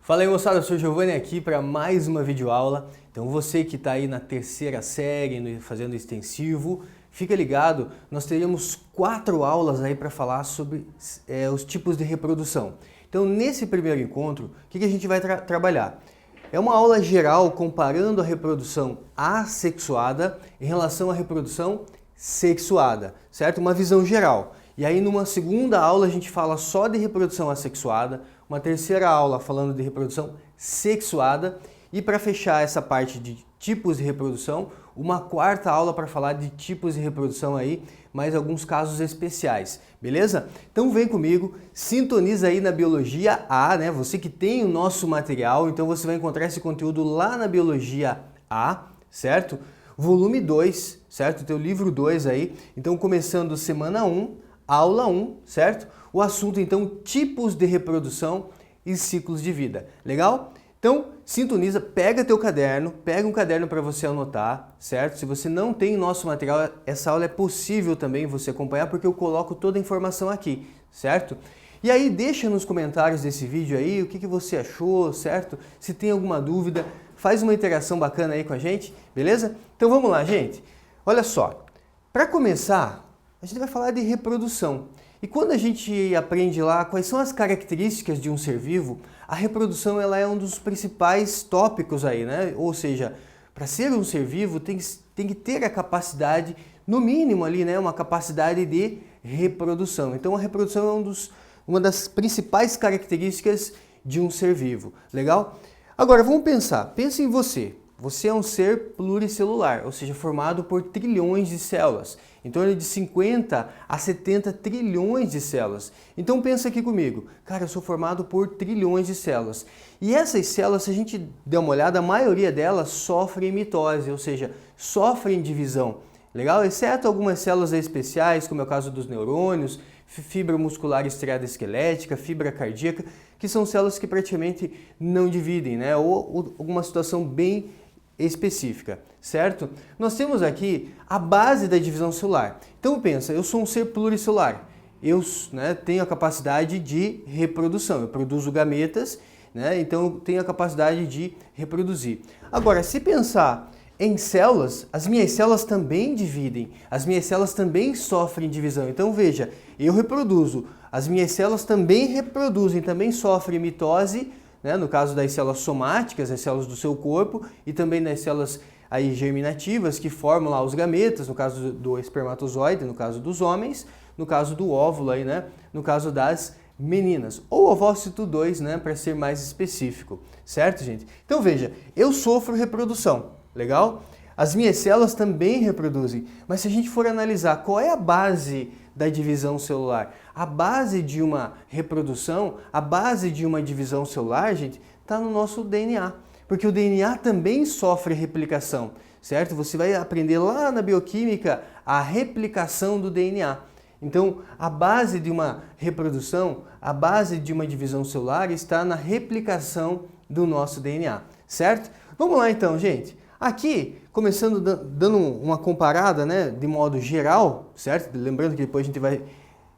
Fala aí moçada, eu sou o Giovanni aqui para mais uma videoaula. Então você que está aí na terceira série, fazendo extensivo, fica ligado, nós teremos 4 aulas aí para falar sobre os tipos de reprodução. Então nesse primeiro encontro, o que a gente vai trabalhar? É uma aula geral comparando a reprodução assexuada em relação à reprodução sexuada, certo? Uma visão geral. E aí numa segunda aula a gente fala só de reprodução assexuada, uma terceira aula falando de reprodução sexuada e para fechar essa parte de tipos de reprodução, uma quarta aula para falar de tipos de reprodução aí, mais alguns casos especiais, beleza? Então vem comigo, sintoniza aí na Biologia A, né? Você que tem o nosso material, então você vai encontrar esse conteúdo lá na Biologia A, certo? Volume 2, certo? Teu livro 2 aí, então começando semana 1, aula 1, certo? O assunto então, tipos de reprodução e ciclos de vida, legal? Então, sintoniza, pega teu caderno, pega um caderno para você anotar, certo? Se você não tem nosso material, essa aula é possível também você acompanhar porque eu coloco toda a informação aqui, certo? E aí deixa nos comentários desse vídeo aí o que você achou, certo? Se tem alguma dúvida, faz uma interação bacana aí com a gente, beleza? Então vamos lá, gente. Olha só, para começar, a gente vai falar de reprodução. E quando a gente aprende lá quais são as características de um ser vivo, a reprodução ela é um dos principais tópicos aí, né? Ou seja, para ser um ser vivo tem que ter a capacidade, no mínimo ali, né? Uma capacidade de reprodução. Então a reprodução é uma das principais características de um ser vivo, legal? Agora vamos pensar, pense em você. Você é um ser pluricelular, ou seja, formado por trilhões de células. Em torno de 50 a 70 trilhões de células. Então pensa aqui comigo, cara, eu sou formado por trilhões de células. E essas células, se a gente der uma olhada, a maioria delas sofrem mitose, ou seja, sofrem divisão. Legal? Exceto algumas células especiais, como é o caso dos neurônios, fibra muscular estriada esquelética, fibra cardíaca, que são células que praticamente não dividem, né? Ou alguma situação bem específica, certo? Nós temos aqui a base da divisão celular. Então pensa, eu sou um ser pluricelular, eu tenho a capacidade de reprodução, eu produzo gametas, né? Então eu tenho a capacidade de reproduzir. Agora, se pensar em células, as minhas células também dividem, as minhas células também sofrem divisão. Então veja, eu reproduzo, as minhas células também reproduzem, também sofrem mitose, né? No caso das células somáticas, as células do seu corpo, e também das células aí germinativas que formam lá os gametas, no caso do espermatozoide, no caso dos homens, no caso do óvulo aí, né? No caso das meninas, ou ovócito 2, né? Para ser mais específico, certo, gente? Então veja, eu sofro reprodução, legal? As minhas células também reproduzem, mas se a gente for analisar qual é a base da divisão celular, a base de uma reprodução, a base de uma divisão celular, gente, está no nosso DNA, porque o DNA também sofre replicação, certo? Você vai aprender lá na bioquímica a replicação do DNA. Então, a base de uma reprodução, a base de uma divisão celular está na replicação do nosso DNA, certo? Vamos lá então, gente. Aqui, começando dando uma comparada, né, de modo geral, certo? Lembrando que depois a gente vai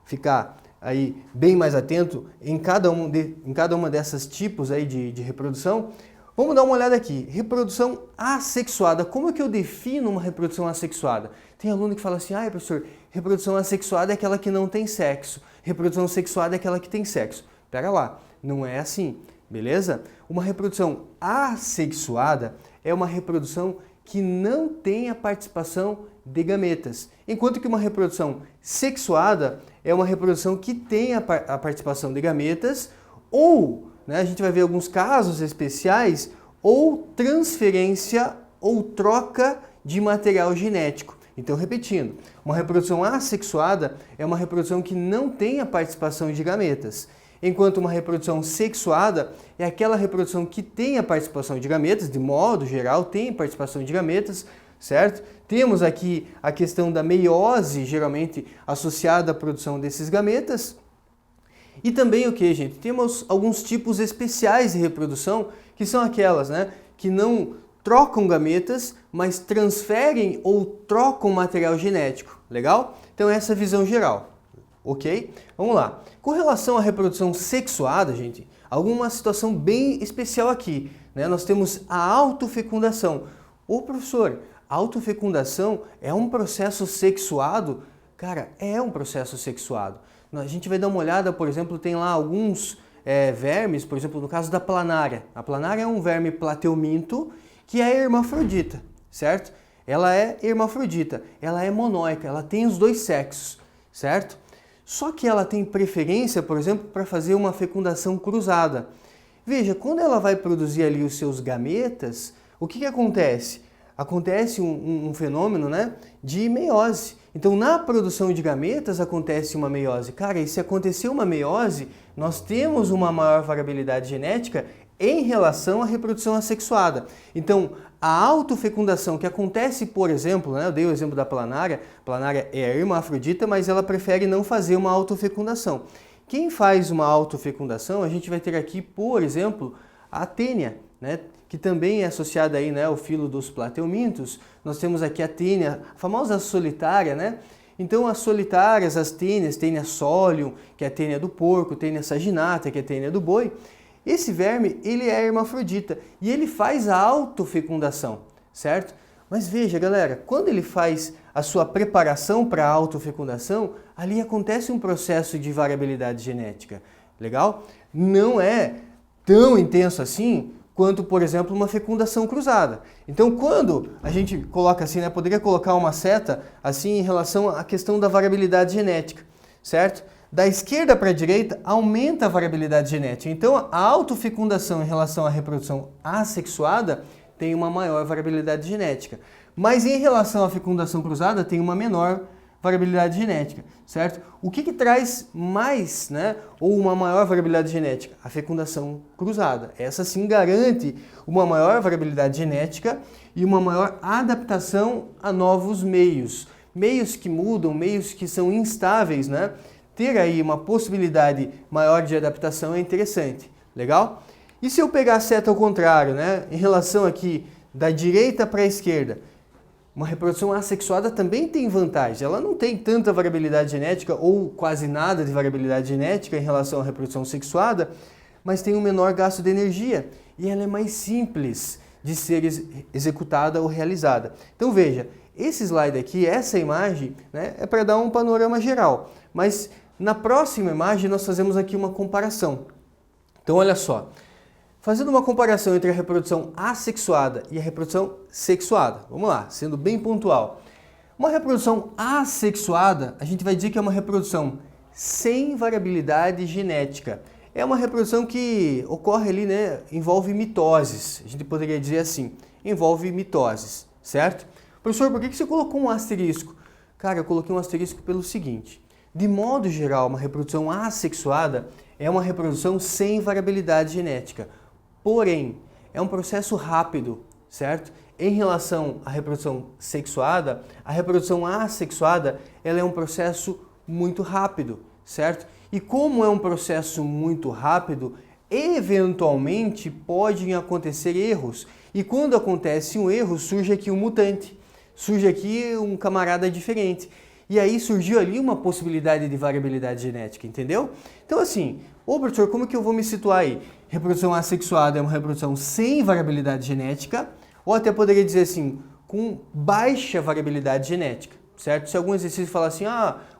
ficar aí bem mais atento em cada uma dessas tipos aí de reprodução. Vamos dar uma olhada aqui. Reprodução assexuada. Como é que eu defino uma reprodução assexuada? Tem aluno que fala assim, professor, reprodução assexuada é aquela que não tem sexo. Reprodução sexuada é aquela que tem sexo. Pera lá, não é assim, beleza? Uma reprodução assexuada é uma reprodução que não tem a participação de gametas, enquanto que uma reprodução sexuada é uma reprodução que tem a participação de gametas ou, né, a gente vai ver alguns casos especiais, ou transferência ou troca de material genético. Então, repetindo, uma reprodução assexuada é uma reprodução que não tem a participação de gametas, enquanto uma reprodução sexuada é aquela reprodução que tem a participação de gametas, de modo geral tem participação de gametas, certo? Temos aqui a questão da meiose, geralmente associada à produção desses gametas. E também o que, gente? Temos alguns tipos especiais de reprodução, que são aquelas, né, que não trocam gametas, mas transferem ou trocam material genético, legal? Então essa é a visão geral. ok? Vamos lá. Com relação à reprodução sexuada, gente, alguma situação bem especial aqui, né? Nós temos a autofecundação. Ô professor, a autofecundação é um processo sexuado? Cara, é um processo sexuado. A gente vai dar uma olhada, por exemplo, tem lá alguns vermes, por exemplo, no caso da planária. A planária é um verme plateuminto que é hermafrodita, certo? Ela é hermafrodita, ela é monóica, ela tem os dois sexos, certo? Só que ela tem preferência, por exemplo, para fazer uma fecundação cruzada. Veja, quando ela vai produzir ali os seus gametas, o que acontece? Acontece um fenômeno, né, de meiose. Então, na produção de gametas acontece uma meiose. Cara, e se acontecer uma meiose, nós temos uma maior variabilidade genética em relação à reprodução assexuada. Então, a autofecundação que acontece, por exemplo, né, eu dei o exemplo da planária, a planária é hermafrodita, mas ela prefere não fazer uma autofecundação. Quem faz uma autofecundação, a gente vai ter aqui, por exemplo, a tênia, né, que também é associada aí, né, ao filo dos plateumintos. Nós temos aqui a tênia, a famosa solitária, né? Então as solitárias, as tênias, tênia solium, que é a tênia do porco, tênia saginata, que é a tênia do boi. Esse verme, ele é hermafrodita e ele faz a autofecundação, certo? Mas veja, galera, quando ele faz a sua preparação para a autofecundação, ali acontece um processo de variabilidade genética, legal? Não é tão intenso assim quanto, por exemplo, uma fecundação cruzada. Então, quando a gente coloca assim, né, poderia colocar uma seta assim em relação à questão da variabilidade genética, certo? Da esquerda para a direita, aumenta a variabilidade genética. Então, a autofecundação em relação à reprodução assexuada tem uma maior variabilidade genética. Mas em relação à fecundação cruzada, tem uma menor variabilidade genética, certo? O que traz mais, né, ou uma maior variabilidade genética? A fecundação cruzada. Essa sim garante uma maior variabilidade genética e uma maior adaptação a novos meios. Meios que mudam, meios que são instáveis, né? Ter aí uma possibilidade maior de adaptação é interessante, legal? E se eu pegar a seta ao contrário, né, em relação aqui da direita para a esquerda, uma reprodução assexuada também tem vantagem. Ela não tem tanta variabilidade genética ou quase nada de variabilidade genética em relação à reprodução sexuada, mas tem um menor gasto de energia e ela é mais simples de ser executada ou realizada. Então veja, esse slide aqui, essa imagem, né, é para dar um panorama geral, mas na próxima imagem nós fazemos aqui uma comparação. Então olha só, fazendo uma comparação entre a reprodução assexuada e a reprodução sexuada. Vamos lá, sendo bem pontual. Uma reprodução assexuada, a gente vai dizer que é uma reprodução sem variabilidade genética. É uma reprodução que ocorre ali, né, envolve mitoses. A gente poderia dizer assim, envolve mitoses, certo? Professor, por que você colocou um asterisco? Cara, eu coloquei um asterisco pelo seguinte. De modo geral, uma reprodução assexuada é uma reprodução sem variabilidade genética. Porém, é um processo rápido, certo? Em relação à reprodução sexuada, a reprodução assexuada, ela é um processo muito rápido, certo? E como é um processo muito rápido, eventualmente podem acontecer erros. E quando acontece um erro, surge aqui um mutante, surge aqui um camarada diferente. E aí surgiu ali uma possibilidade de variabilidade genética, entendeu? Então assim, ô professor, como que eu vou me situar aí? Reprodução assexuada é uma reprodução sem variabilidade genética, ou até poderia dizer assim, com baixa variabilidade genética, certo? Se algum exercício falar assim,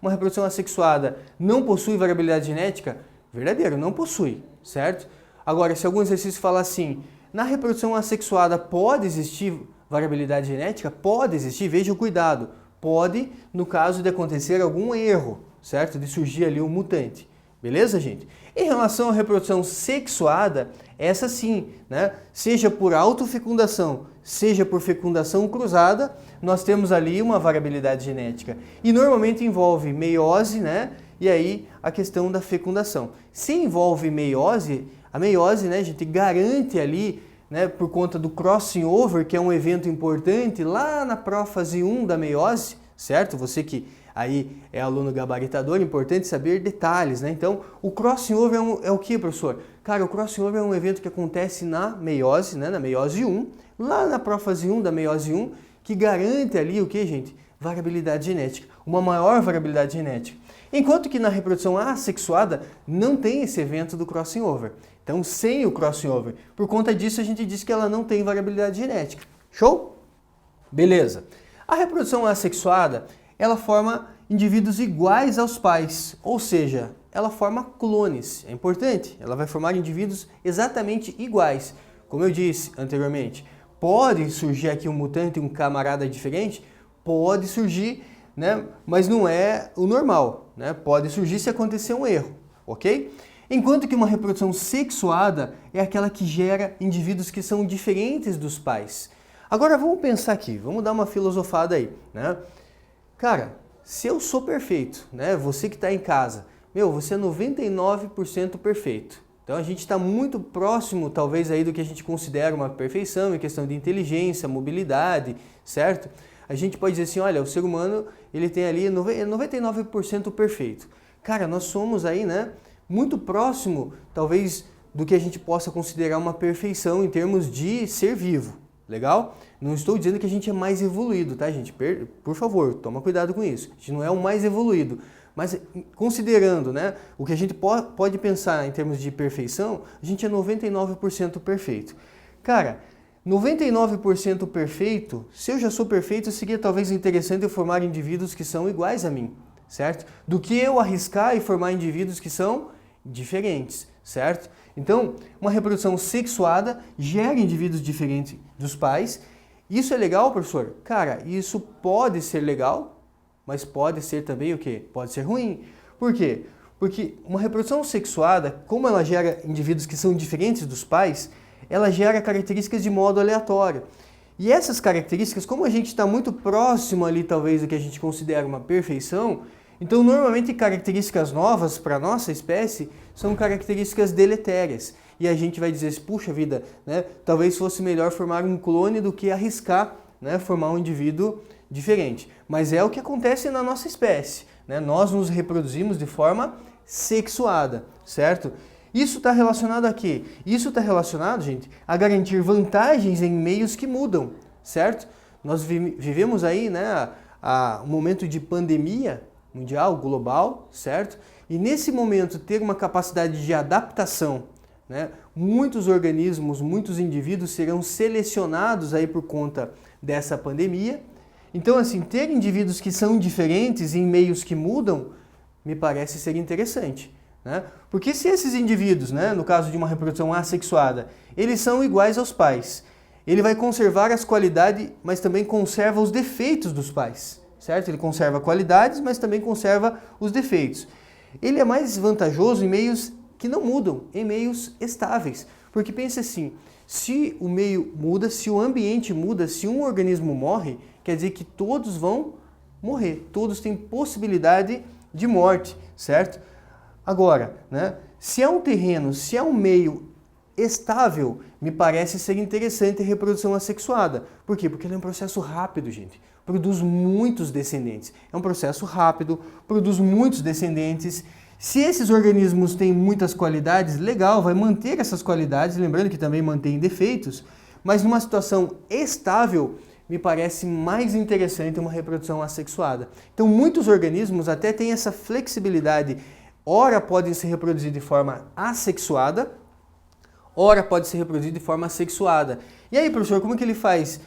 uma reprodução assexuada não possui variabilidade genética, verdadeiro, não possui, certo? Agora, se algum exercício falar assim, na reprodução assexuada pode existir variabilidade genética? Pode existir, veja o cuidado. Pode, no caso de acontecer algum erro, certo? De surgir ali um mutante. Beleza, gente? Em relação à reprodução sexuada, essa sim, né? Seja por autofecundação, seja por fecundação cruzada, nós temos ali uma variabilidade genética. E normalmente envolve meiose, né? E aí a questão da fecundação. Se envolve meiose, a meiose, né, gente, garante ali, né, por conta do crossing over, que é um evento importante lá na prófase 1 da meiose, certo? Você que aí é aluno gabaritador, importante saber detalhes, né? Então, o crossing over é o que, professor? Cara, o crossing over é um evento que acontece na meiose, né, na meiose 1, lá na prófase 1 da meiose 1, que garante ali o que, gente? variabilidade genética, uma maior variabilidade genética. Enquanto que na reprodução assexuada não tem esse evento do crossing over. Então, sem o crossing over. Por conta disso, a gente diz que ela não tem variabilidade genética. Show? Beleza. A reprodução assexuada, ela forma indivíduos iguais aos pais, ou seja, ela forma clones. É importante, ela vai formar indivíduos exatamente iguais. Como eu disse anteriormente, pode surgir aqui um mutante, um camarada diferente? Pode surgir, né? Mas não é o normal, né? Pode surgir se acontecer um erro, ok? Enquanto que uma reprodução sexuada é aquela que gera indivíduos que são diferentes dos pais. Agora vamos pensar aqui, vamos dar uma filosofada aí, né? Cara, se eu sou perfeito, né? Você que está em casa, você é 99% perfeito. Então a gente está muito próximo, talvez, aí do que a gente considera uma perfeição em questão de inteligência, mobilidade, certo? A gente pode dizer assim, olha, o ser humano, ele tem ali 99% perfeito. Cara, nós somos aí, né, muito próximo, talvez, do que a gente possa considerar uma perfeição em termos de ser vivo. Legal? Não estou dizendo que a gente é mais evoluído, tá, gente? Por favor, toma cuidado com isso. A gente não é o mais evoluído. Mas considerando, né, o que a gente pode pensar em termos de perfeição, a gente é 99% perfeito. Cara, 99% perfeito, se eu já sou perfeito, seria talvez interessante eu formar indivíduos que são iguais a mim, certo? Do que eu arriscar e formar indivíduos que são diferentes, certo? Então, uma reprodução sexuada gera indivíduos diferentes dos pais. Isso é legal, professor? Cara, isso pode ser legal, mas pode ser também o quê? Pode ser ruim. Por quê? Porque uma reprodução sexuada, como ela gera indivíduos que são diferentes dos pais, ela gera características de modo aleatório. E essas características, como a gente está muito próximo ali, talvez, do que a gente considera uma perfeição, então, normalmente, características novas para a nossa espécie são características deletérias. E a gente vai dizer, puxa vida, né, talvez fosse melhor formar um clone do que arriscar, né, formar um indivíduo diferente. Mas é o que acontece na nossa espécie, né? Nós nos reproduzimos de forma sexuada, certo? Isso está relacionado a quê? Isso está relacionado, gente, a garantir vantagens em meios que mudam, certo? Nós vivemos aí, né, um momento de pandemia mundial, global, certo? E nesse momento ter uma capacidade de adaptação, né? Muitos organismos, muitos indivíduos serão selecionados aí por conta dessa pandemia. Então, assim, ter indivíduos que são diferentes em meios que mudam, me parece ser interessante, né? Porque se esses indivíduos, né, no caso de uma reprodução assexuada, eles são iguais aos pais, ele vai conservar as qualidades, mas também conserva os defeitos dos pais. Certo? Ele conserva qualidades, mas também conserva os defeitos. Ele é mais vantajoso em meios que não mudam, em meios estáveis. Porque pense assim, se o meio muda, se o ambiente muda, se um organismo morre, quer dizer que todos vão morrer. Todos têm possibilidade de morte, certo? Agora, né, se é um terreno, se é um meio estável, me parece ser interessante a reprodução assexuada. Por quê? Porque ele é um processo rápido, gente. Produz muitos descendentes. É um processo rápido, produz muitos descendentes. Se esses organismos têm muitas qualidades, legal, vai manter essas qualidades, lembrando que também mantém defeitos, mas numa situação estável, me parece mais interessante uma reprodução assexuada. Então, muitos organismos até têm essa flexibilidade. Ora podem se reproduzir de forma assexuada, ora pode se reproduzir de forma sexuada. E aí, professor, como que ele faz?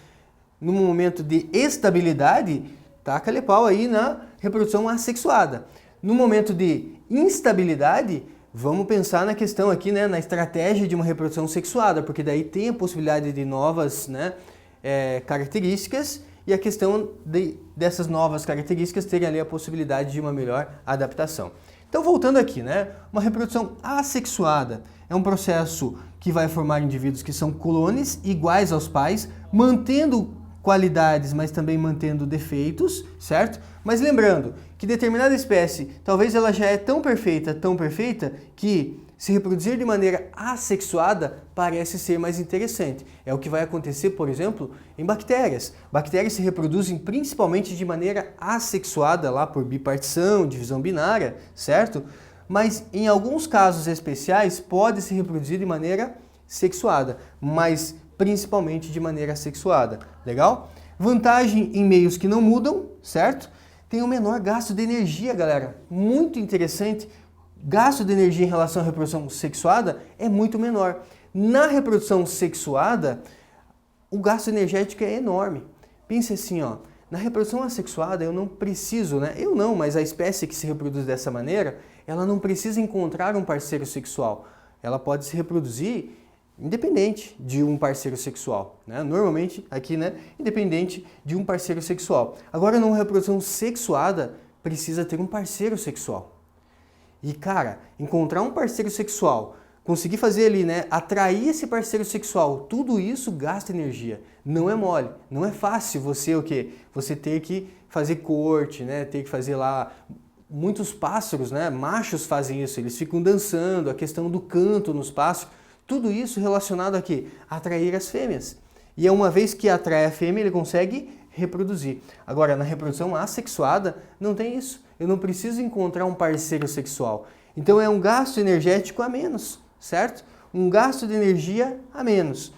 No momento de estabilidade, taca-lhe pau aí na reprodução assexuada. No momento de instabilidade, vamos pensar na questão aqui, né, na estratégia de uma reprodução sexuada, porque daí tem a possibilidade de novas, né, características e a questão dessas novas características terem ali a possibilidade de uma melhor adaptação. Então, voltando aqui, né, uma reprodução assexuada é um processo que vai formar indivíduos que são clones iguais aos pais, mantendo qualidades, mas também mantendo defeitos, certo? Mas lembrando que determinada espécie, talvez ela já é tão perfeita, que se reproduzir de maneira assexuada parece ser mais interessante. É o que vai acontecer, por exemplo, em bactérias. Bactérias se reproduzem principalmente de maneira assexuada, lá por bipartição, divisão binária, certo? Mas em alguns casos especiais pode se reproduzir de maneira sexuada, mas principalmente de maneira sexuada. Legal? Vantagem em meios que não mudam, certo? Tem o menor gasto de energia, galera. Muito interessante. Gasto de energia em relação à reprodução sexuada é muito menor. Na reprodução sexuada, o gasto energético é enorme. Pense assim, ó, na reprodução assexuada eu não preciso, né? Eu não, mas a espécie que se reproduz dessa maneira, ela não precisa encontrar um parceiro sexual. Ela pode se reproduzir independente de um parceiro sexual, né? Normalmente aqui, né, independente de um parceiro sexual. Agora, numa reprodução sexuada, precisa ter um parceiro sexual. E, cara, encontrar um parceiro sexual, conseguir fazer ali, né, atrair esse parceiro sexual, tudo isso gasta energia. Não é mole, não é fácil você o quê? Você ter que fazer corte, né, ter que fazer lá. Muitos pássaros, né, machos fazem isso, eles ficam dançando, a questão do canto nos pássaros, tudo isso relacionado a quê? Atrair as fêmeas. E é uma vez que atrai a fêmea, ele consegue reproduzir. Agora, na reprodução assexuada, não tem isso. Eu não preciso encontrar um parceiro sexual. Então é um gasto energético a menos, certo? Um gasto de energia a menos.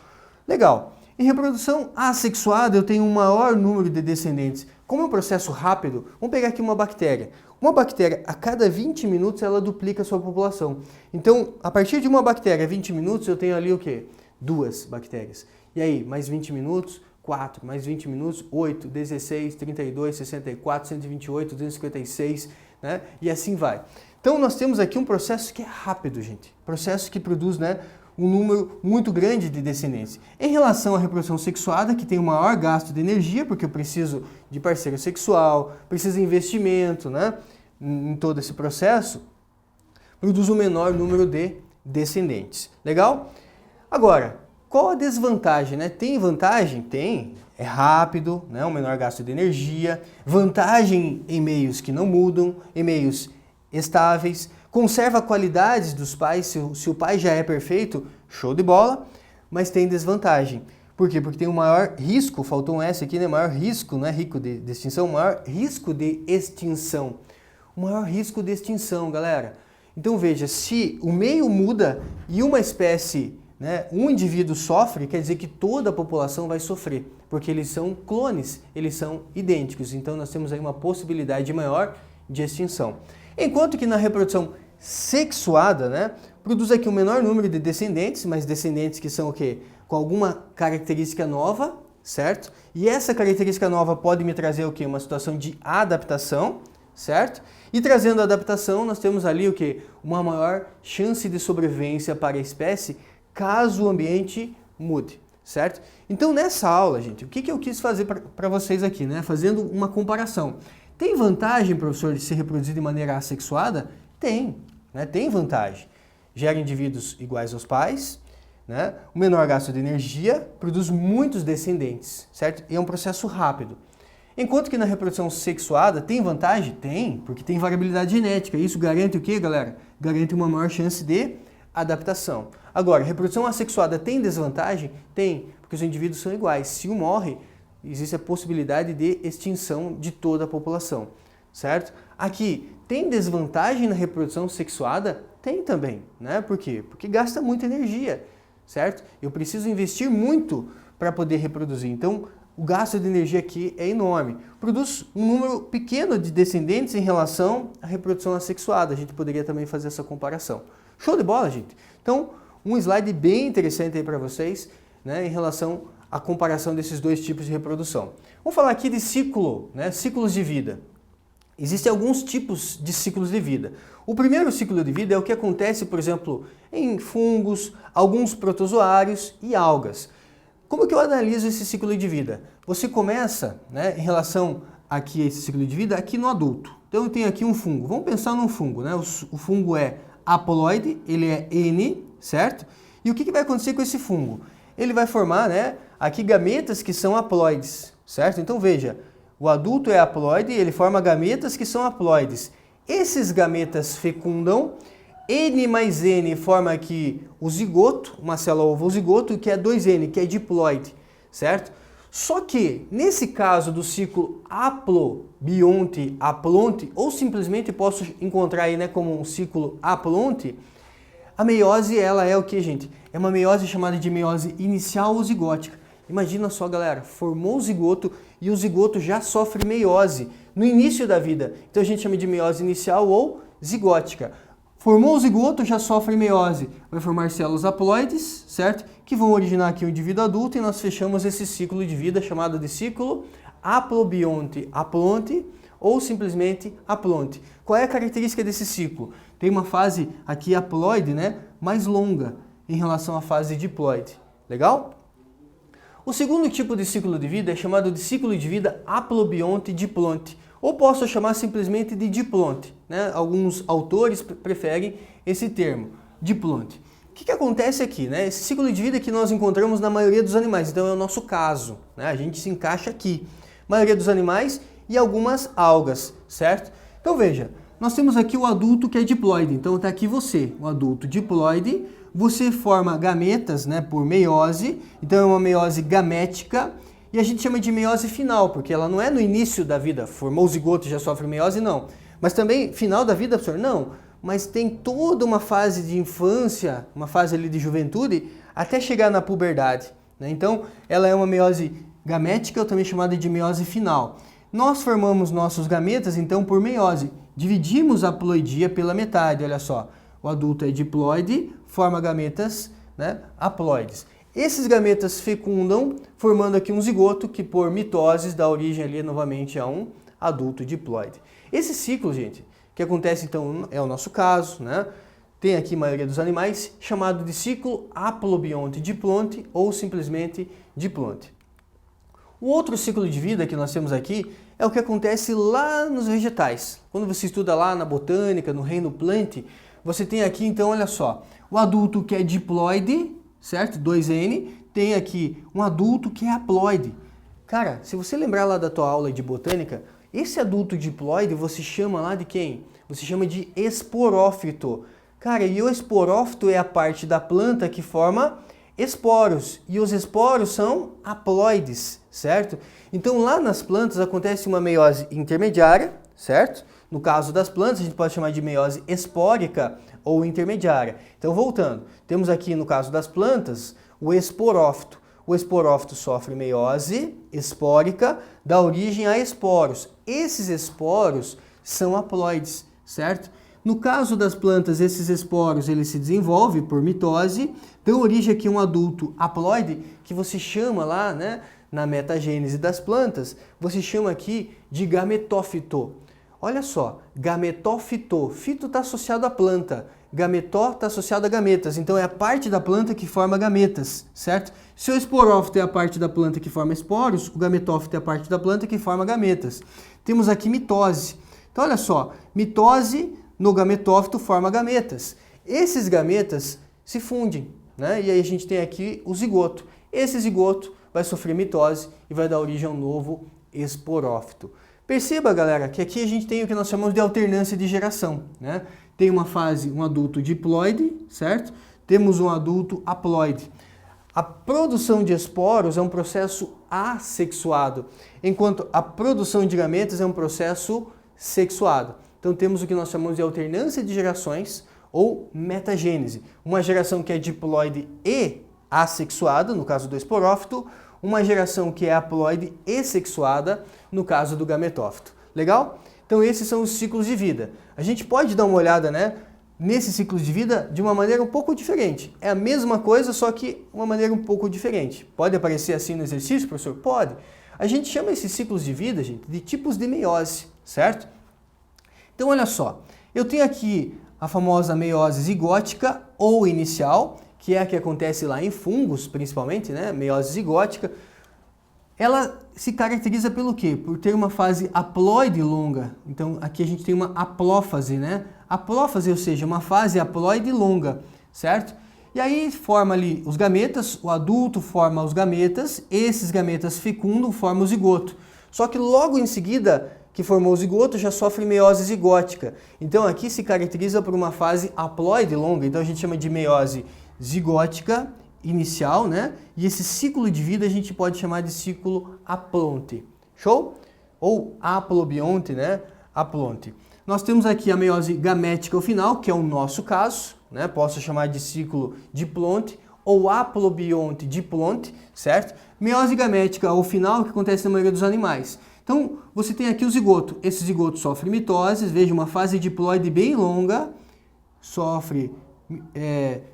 Legal. Em reprodução assexuada, eu tenho um maior número de descendentes. Como é um processo rápido, vamos pegar aqui uma bactéria. Uma bactéria, a cada 20 minutos, ela duplica a sua população. Então, a partir de uma bactéria, 20 minutos, eu tenho ali o quê? 2 bactérias. E aí, mais 20 minutos, 4, mais 20 minutos, 8, 16, 32, 64, 128, 256, né? E assim vai. Então, nós temos aqui um processo que é rápido, gente. Processo que produz, né, um número muito grande de descendentes. Em relação à reprodução sexuada, que tem o maior gasto de energia, porque eu preciso de parceiro sexual, preciso de investimento, né, em todo esse processo, produz o menor número de descendentes. Legal? Agora, qual a desvantagem, né? Tem vantagem? Tem. É rápido, né, um menor gasto de energia, vantagem em meios que não mudam, em meios estáveis, conserva qualidades dos pais, se o pai já é perfeito, show de bola, mas tem desvantagem. Por quê? Porque tem um maior risco, faltou um S aqui, né? Maior risco, não é rico de extinção, maior risco de extinção. O maior risco de extinção, galera. Então veja, se o meio muda e uma espécie, né, um indivíduo sofre, quer dizer que toda a população vai sofrer, porque eles são clones, eles são idênticos. Então nós temos aí uma possibilidade maior de extinção. Enquanto que na reprodução sexuada, né, produz aqui um menor número de descendentes, mas descendentes que são o quê? Com alguma característica nova, certo? E essa característica nova pode me trazer o quê? Uma situação de adaptação, certo? E trazendo a adaptação, nós temos ali o quê? Uma maior chance de sobrevivência para a espécie, caso o ambiente mude, certo? Então nessa aula, gente, o que eu quis fazer para vocês aqui, né? Fazendo uma comparação. Tem vantagem, professor, de se reproduzir de maneira assexuada? Tem, né? Tem vantagem. Gera indivíduos iguais aos pais, né? O menor gasto de energia, produz muitos descendentes, certo? E é um processo rápido. Enquanto que na reprodução sexuada tem vantagem? Tem, porque tem variabilidade genética. Isso garante o quê, galera? Garante uma maior chance de adaptação. Agora, reprodução assexuada tem desvantagem? Tem, porque os indivíduos são iguais. Se um morre, existe a possibilidade de extinção de toda a população, certo? Aqui, tem desvantagem na reprodução sexuada? Tem também, né? Por quê? Porque gasta muita energia, certo? Eu preciso investir muito para poder reproduzir. Então, o gasto de energia aqui é enorme. Produz um número pequeno de descendentes em relação à reprodução assexuada. A gente poderia também fazer essa comparação. Show de bola, gente? Então, um slide bem interessante aí para vocês, né, em relação à comparação desses dois tipos de reprodução. Vamos falar aqui de ciclo, né, ciclos de vida. Existem alguns tipos de ciclos de vida. O primeiro ciclo de vida é o que acontece, por exemplo, em fungos, alguns protozoários e algas. Como que eu analiso esse ciclo de vida? Você começa, né, em relação aqui a esse ciclo de vida, aqui no adulto. Então eu tenho aqui um fungo. Vamos pensar num fungo, né? O fungo é haploide, ele é N, certo? E o que vai acontecer com esse fungo? Ele vai formar, né, aqui gametas que são haploides, certo? Então veja, o adulto é haploide e ele forma gametas que são haploides. Esses gametas fecundam, N mais N forma aqui o zigoto, uma célula ovozigoto, que é 2N, que é diploide, certo? Só que, nesse caso do ciclo haplobionte, haplonte, ou simplesmente posso encontrar aí, né, como um ciclo haplonte, a meiose, ela é o que, gente? É uma meiose chamada de meiose inicial ou zigótica. Imagina só, galera, formou o zigoto e o zigoto já sofre meiose no início da vida. Então a gente chama de meiose inicial ou zigótica. Formou o zigoto, já sofre meiose. Vai formar células haploides, certo? Que vão originar aqui um indivíduo adulto e nós fechamos esse ciclo de vida chamado de ciclo haplobionte-haplonte ou simplesmente haplonte. Qual é a característica desse ciclo? Tem uma fase aqui haploide, né, mais longa em relação à fase diploide. Legal? O segundo tipo de ciclo de vida é chamado de ciclo de vida haplobionte-diplonte, ou posso chamar simplesmente de diplonte, né? Alguns autores preferem esse termo, diplonte. O que acontece aqui, né? Esse ciclo de vida que nós encontramos na maioria dos animais, então é o nosso caso, né? A gente se encaixa aqui. Maioria dos animais e algumas algas, certo? Então veja, nós temos aqui o adulto que é diploide, então está aqui você, o adulto diploide, você forma gametas, né, por meiose, então é uma meiose gamética, e a gente chama de meiose final, porque ela não é no início da vida, formou o zigoto e já sofre meiose, não. Mas também final da vida, professor? Não, mas tem toda uma fase de infância, uma fase ali de juventude, até chegar na puberdade, né? Então ela é uma meiose gamética, ou também chamada de meiose final. Nós formamos nossos gametas, então, por meiose. Dividimos a haploidia pela metade, olha só. O adulto é diploide, forma gametas, né, haploides. Esses gametas fecundam, formando aqui um zigoto que, por mitoses, dá origem ali novamente a um adulto diploide. Esse ciclo, gente, que acontece, então, é o nosso caso, né? Tem aqui a maioria dos animais, chamado de ciclo haplobionte-diplonte ou simplesmente diplonte. O outro ciclo de vida que nós temos aqui é o que acontece lá nos vegetais. Quando você estuda lá na botânica, no reino plant, você tem aqui, então, olha só, o adulto que é diploide, certo? 2N, tem aqui um adulto que é haploide. Cara, se você lembrar lá da tua aula de botânica, esse adulto diploide você chama lá de quem? Você chama de esporófito. Cara, e o esporófito é a parte da planta que forma esporos, e os esporos são haploides, certo? Então lá nas plantas acontece uma meiose intermediária, certo? No caso das plantas a gente pode chamar de meiose espórica ou intermediária. Então voltando, temos aqui no caso das plantas o esporófito. O esporófito sofre meiose espórica, dá origem a esporos. Esses esporos são haploides, certo? No caso das plantas, esses esporos eles se desenvolvem por mitose, dão origem aqui a um adulto haploide, que você chama lá, né, na metagênese das plantas, você chama aqui de gametófito. Olha só, gametófito, fito está associado à planta, gametó está associado a gametas, então é a parte da planta que forma gametas, certo? Se o esporófito é a parte da planta que forma esporos, o gametófito é a parte da planta que forma gametas. Temos aqui mitose. Então olha só, mitose no gametófito forma gametas. Esses gametas se fundem, né? E aí a gente tem aqui o zigoto. Esse zigoto vai sofrer mitose e vai dar origem a um novo esporófito. Perceba, galera, que aqui a gente tem o que nós chamamos de alternância de geração, né? Tem uma fase, um adulto diploide, certo? Temos um adulto haploide. A produção de esporos é um processo assexuado, enquanto a produção de gametas é um processo sexuado. Então temos o que nós chamamos de alternância de gerações ou metagênese. Uma geração que é diploide e assexuada, no caso do esporófito, uma geração que é haploide e sexuada, no caso do gametófito. Legal? Então esses são os ciclos de vida. A gente pode dar uma olhada, né, nesse ciclo de vida de uma maneira um pouco diferente. É a mesma coisa, só que uma maneira um pouco diferente. Pode aparecer assim no exercício, professor? Pode. A gente chama esses ciclos de vida, gente, de tipos de meiose, certo? Então olha só, eu tenho aqui a famosa meiose zigótica ou inicial, que é a que acontece lá em fungos, principalmente, né? Meiose zigótica. Ela se caracteriza pelo quê? Por ter uma fase haploide longa. Então aqui a gente tem uma haplófase, né? Haplófase, ou seja, uma fase haploide longa, certo? E aí forma ali os gametas, o adulto forma os gametas, esses gametas fecundam, formam o zigoto. Só que logo em seguida que formou o zigoto já sofre meiose zigótica. Então aqui se caracteriza por uma fase haploide longa, então a gente chama de meiose zigótica inicial, né? E esse ciclo de vida a gente pode chamar de ciclo haplonte. Show? Ou haplobionte, né? Haplonte. Nós temos aqui a meiose gamética ao final, que é o nosso caso, né? Posso chamar de ciclo diplonte ou haplobionte, diplonte, certo? Meiose gamética ao final, que acontece na maioria dos animais. Então, você tem aqui o zigoto. Esse zigoto sofre mitose, veja, uma fase diploide bem longa, sofre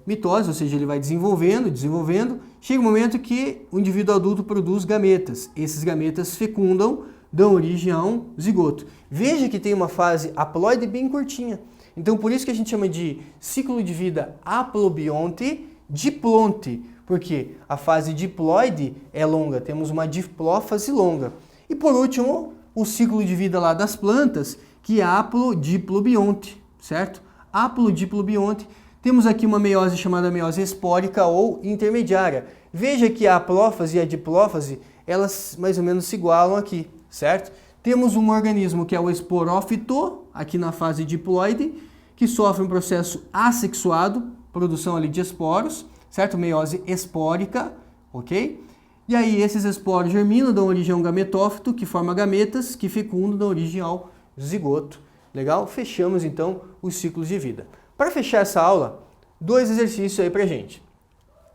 mitose, ou seja, ele vai desenvolvendo. Chega um momento que o indivíduo adulto produz gametas. Esses gametas fecundam, dão origem a um zigoto. Veja que tem uma fase haploide bem curtinha. Então, por isso que a gente chama de ciclo de vida haplobionte, diplonte, porque a fase diploide é longa, temos uma diplófase longa. E por último, o ciclo de vida lá das plantas, que é haplodiplobionte, certo? Haplodiplobionte. Temos aqui uma meiose chamada meiose espórica ou intermediária. Veja que a haplófase e a diplófase, elas mais ou menos se igualam aqui, certo? Temos um organismo que é o esporófito, aqui na fase diploide, que sofre um processo assexuado, produção ali de esporos, certo? Meiose espórica, ok? E aí esses esporos germinam, dão origem a um gametófito, que forma gametas, que fecundam, dão origem ao zigoto. Legal? Fechamos então os ciclos de vida. Para fechar essa aula, 2 exercícios aí pra gente.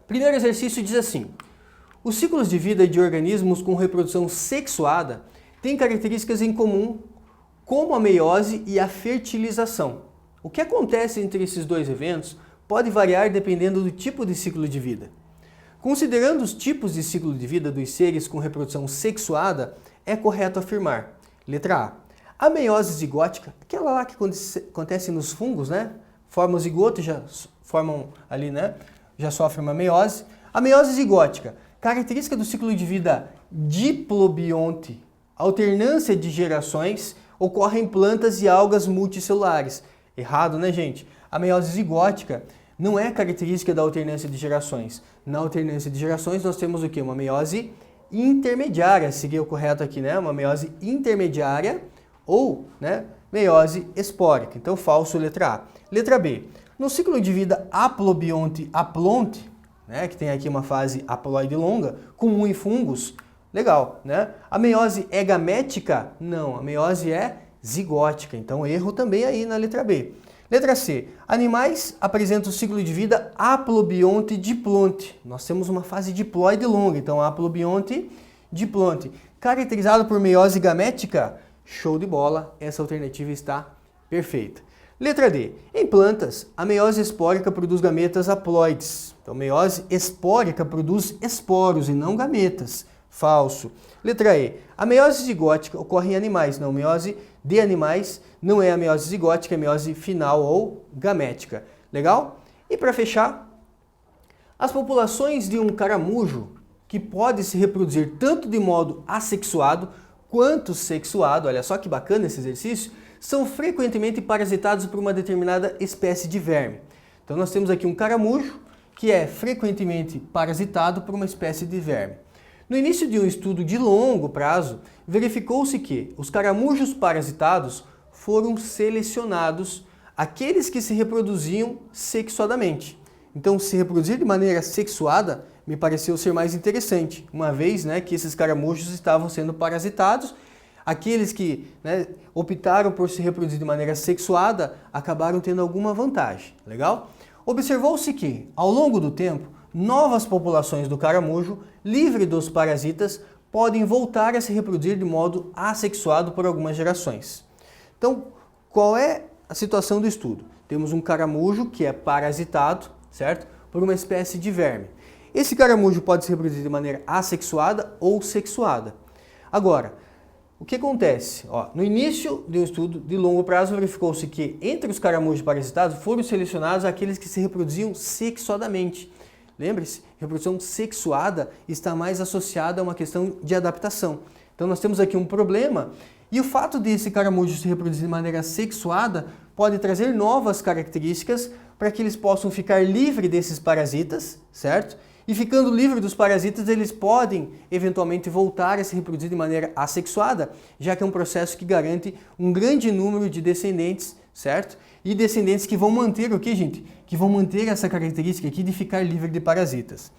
Primeiro exercício diz assim: os ciclos de vida de organismos com reprodução sexuada têm características em comum, como a meiose e a fertilização. O que acontece entre esses 2 eventos pode variar dependendo do tipo de ciclo de vida. Considerando os tipos de ciclo de vida dos seres com reprodução sexuada, é correto afirmar: letra A meiose zigótica, aquela lá que acontece nos fungos, né? Formam o zigoto, já formam ali, né? Já sofrem uma meiose. A meiose zigótica, característica do ciclo de vida diplobionte, alternância de gerações, ocorre em plantas e algas multicelulares. Errado, né, gente? A meiose zigótica não é característica da alternância de gerações. Na alternância de gerações nós temos o quê? Uma meiose intermediária, seria o correto aqui, né? Uma meiose intermediária ou, né, meiose espórica. Então, falso, letra A. Letra B. No ciclo de vida haplobionte-aplonte, né, que tem aqui uma fase haploide longa, comum em fungos, legal, né? A meiose é gamética? Não, a meiose é zigótica. Então, erro também aí na letra B. Letra C. Animais apresentam ciclo de vida haplobionte-diplonte. Nós temos uma fase diploide longa, então haplobionte-diplonte. Caracterizado por meiose gamética? Show de bola, essa alternativa está perfeita. Letra D. Em plantas, a meiose espórica produz gametas haploides. Então, meiose espórica produz esporos e não gametas. Falso. Letra E. A meiose zigótica ocorre em animais. Não, meiose de animais não é a meiose zigótica, é a meiose final ou gamética. Legal? E para fechar, as populações de um caramujo que pode se reproduzir tanto de modo assexuado quanto sexuado, olha só que bacana esse exercício, são frequentemente parasitados por uma determinada espécie de verme. Então nós temos aqui um caramujo que é frequentemente parasitado por uma espécie de verme. No início de um estudo de longo prazo, verificou-se que os caramujos parasitados foram selecionados aqueles que se reproduziam sexuadamente. Então, se reproduzir de maneira sexuada me pareceu ser mais interessante, uma vez, né, que esses caramujos estavam sendo parasitados. Aqueles que, né, optaram por se reproduzir de maneira sexuada acabaram tendo alguma vantagem. Legal? Observou-se que, ao longo do tempo, novas populações do caramujo, livre dos parasitas, podem voltar a se reproduzir de modo assexuado por algumas gerações. Então, qual é a situação do estudo? Temos um caramujo que é parasitado, certo? Por uma espécie de verme. Esse caramujo pode se reproduzir de maneira assexuada ou sexuada. Agora, o que acontece? No início de um estudo de longo prazo, verificou-se que entre os caramujos parasitados foram selecionados aqueles que se reproduziam sexuadamente. Lembre-se, reprodução sexuada está mais associada a uma questão de adaptação. Então nós temos aqui um problema e o fato desse caramujo se reproduzir de maneira sexuada pode trazer novas características para que eles possam ficar livres desses parasitas, certo? E ficando livre dos parasitas, eles podem eventualmente voltar a se reproduzir de maneira assexuada, já que é um processo que garante um grande número de descendentes, certo? E descendentes que vão manter o que, gente? Que vão manter essa característica aqui de ficar livre de parasitas.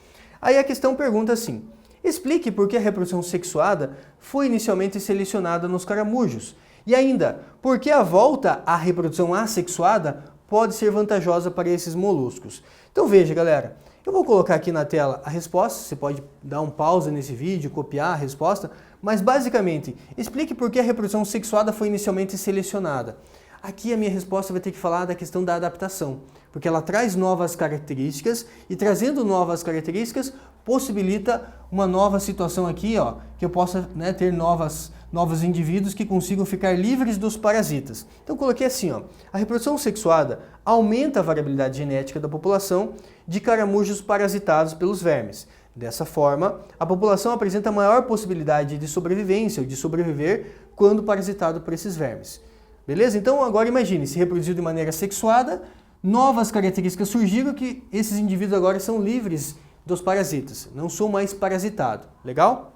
Aí a questão pergunta assim: explique por que a reprodução sexuada foi inicialmente selecionada nos caramujos. E ainda, por que a volta à reprodução assexuada pode ser vantajosa para esses moluscos. Então veja, galera, eu vou colocar aqui na tela a resposta, você pode dar um pause nesse vídeo, copiar a resposta, mas basicamente, explique por que a reprodução sexuada foi inicialmente selecionada. Aqui a minha resposta vai ter que falar da questão da adaptação, porque ela traz novas características e trazendo novas características possibilita uma nova situação aqui, ó, que eu possa, né, ter novos indivíduos que consigam ficar livres dos parasitas. Então eu coloquei assim, ó, a reprodução sexuada aumenta a variabilidade genética da população de caramujos parasitados pelos vermes. Dessa forma, a população apresenta maior possibilidade de sobrevivência ou de sobreviver quando parasitado por esses vermes. Beleza? Então agora imagine, se reproduziu de maneira sexuada, novas características surgiram que esses indivíduos agora são livres dos parasitas, não são mais parasitados. Legal?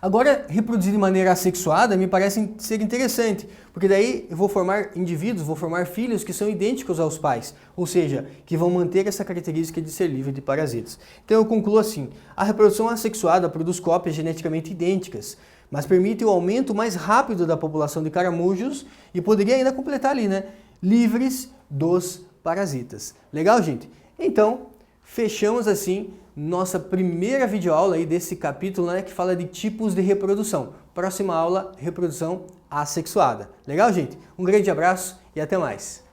Agora, reproduzir de maneira assexuada me parece ser interessante, porque daí eu vou formar indivíduos, vou formar filhos que são idênticos aos pais, ou seja, que vão manter essa característica de ser livre de parasitas. Então eu concluo assim, a reprodução assexuada produz cópias geneticamente idênticas, mas permite o aumento mais rápido da população de caramujos e poderia ainda completar ali, né? Livres dos parasitas. Legal, gente? Então, fechamos assim nossa primeira videoaula aí desse capítulo, né, que fala de tipos de reprodução. Próxima aula, reprodução assexuada. Legal, gente? Um grande abraço e até mais!